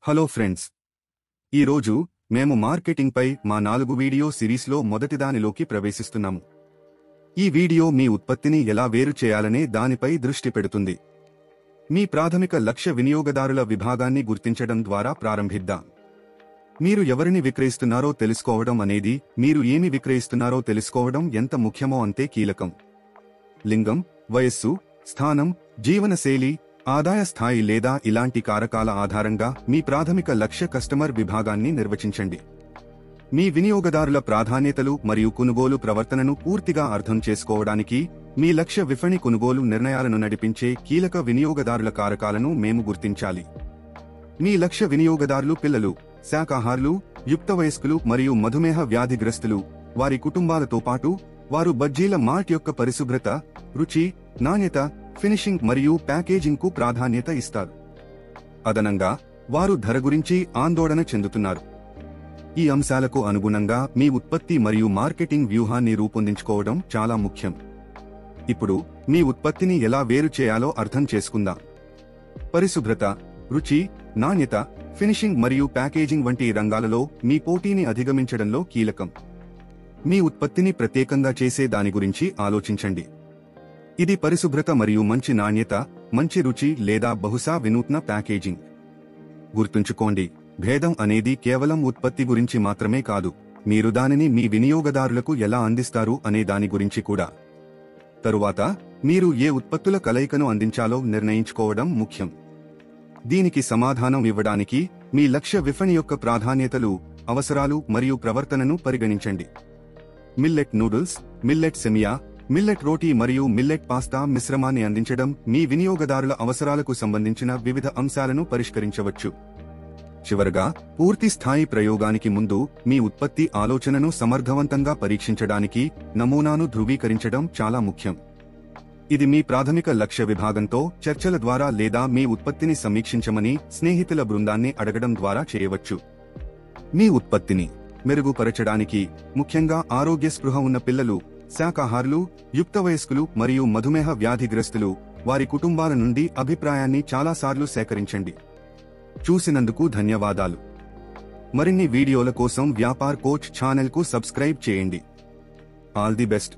Hello friends, ఈరోజు మేము మార్కెటింగ్పై మా 4 వీడియో సిరీస్లో మొదటిదానిలోకి ప్రవేశిస్తున్నాము. ఈ వీడియో మీ ఉత్పత్తిని ఎలా వేరు చేయాలనే దానిపై దృష్టి పెడుతుంది. మీ ప్రాథమిక లక్ష్య వినియోగదారుల విభాగాన్ని గుర్తించడం ద్వారా ప్రారంభిద్దాం. మీరు ఎవరిని విక్రయిస్తున్నారో తెలుసుకోవడం అనేది మీరు ఏమి విక్రయిస్తున్నారో తెలుసుకోవడం ఎంత ముఖ్యమో అంతే కీలకం. లింగం, వయస్సు, స్థానం, జీవనశైలి, ఆదాయ స్థాయి లేదా ఇలాంటి కారకాల ఆధారంగా మీ ప్రాథమిక లక్ష్య కస్టమర్ విభాగాన్ని నిర్వచించండి. మీ వినియోగదారుల ప్రాధాన్యతలు మరియు కొనుగోలు ప్రవర్తనను పూర్తిగా అర్థం చేసుకోవడానికి మీ లక్ష్య విపణి కొనుగోలు నిర్ణయాలను నడిపించే కీలక వినియోగదారుల కారకాలను మేము గుర్తించాలి. మీ లక్ష్య వినియోగదారులు పిల్లలు, శాకాహారులు, యుక్త వయస్కులు మరియు మధుమేహ వ్యాధిగ్రస్తులు. వారి కుటుంబాలతో పాటు వారు బజ్జీల మార్ట్ యొక్క పరిశుభ్రత, రుచి, నాణ్యత, ఫినిషింగ్ మరియు ప్యాకేజింగ్ కు ప్రాధాన్యత ఇస్తారు. అదనంగా వారు ధర గురించి ఆందోళన చెందుతున్నారు. ఈ అంశాలకు అనుగుణంగా మీ ఉత్పత్తి మరియు మార్కెటింగ్ వ్యూహాన్ని రూపొందించుకోవడం చాలా ముఖ్యం. ఇప్పుడు మీ ఉత్పత్తిని ఎలా వేరు చేయాలో అర్థం చేసుకుందాం. పరిశుభ్రత, రుచి, నాణ్యత, ఫినిషింగ్ మరియు ప్యాకేజింగ్ వంటి రంగాలలో మీ పోటీని అధిగమించడంలో కీలకం. మీ ఉత్పత్తిని ప్రత్యేకంగా చేసే దాని గురించి ఆలోచించండి. ఇది పరిశుభ్రత మరియు మంచి నాణ్యత, మంచి రుచి లేదా బహుశా వినూత్న ప్యాకేజింగ్. గుర్తుంచుకోండి, భేదం అనేది కేవలం ఉత్పత్తి గురించి మాత్రమే కాదు, మీరు దానిని మీ వినియోగదారులకు ఎలా అందిస్తారు అనే దాని గురించి కూడా. తరువాత మీరు ఏ ఉత్పత్తుల కలయికను అందించాలో నిర్ణయించుకోవడం ముఖ్యం. దీనికి సమాధానం ఇవ్వడానికి మీ లక్ష్య విపణి యొక్క ప్రాధాన్యతలు, అవసరాలు మరియు ప్రవర్తనను పరిగణించండి. మిల్లెట్ నూడిల్స్, మిల్లెట్ సెమియా, మిల్లెట్ రోటీ మరియు మిల్లెట్ పాస్తా మిశ్రమాన్ని అందించడం మీ వినియోగదారుల అవసరాలకు సంబంధించిన వివిధ అంశాలను పరిష్కరించవచ్చు. చివరగా, పూర్తి స్థాయి ప్రయోగానికి ముందు మీ ఉత్పత్తి ఆలోచనను సమర్థవంతంగా పరీక్షించడానికి నమూనాను ధృవీకరించడం చాలా ముఖ్యం. ఇది మీ ప్రాథమిక లక్ష్య విభాగంతో చర్చల ద్వారా లేదా మీ ఉత్పత్తిని సమీక్షించమని స్నేహితుల బృందాన్ని అడగడం ద్వారా చేయవచ్చు. మీ ఉత్పత్తిని మెరుగుపరచడానికి ముఖ్యంగా ఆరోగ్య స్పృహ ఉన్న పిల్లలు, శాకాహారులు, యుక్త వయస్కులు మరియు మధుమేహ వ్యాధిగ్రస్తులు, వారి కుటుంబాల నుండి అభిప్రాయాన్ని చాలాసార్లు సేకరించండి. చూసినందుకు ధన్యవాదాలు. మరిన్ని వీడియోల కోసం వ్యాపార్ కోచ్ ఛానల్కు సబ్స్క్రైబ్ చేయండి. All the best.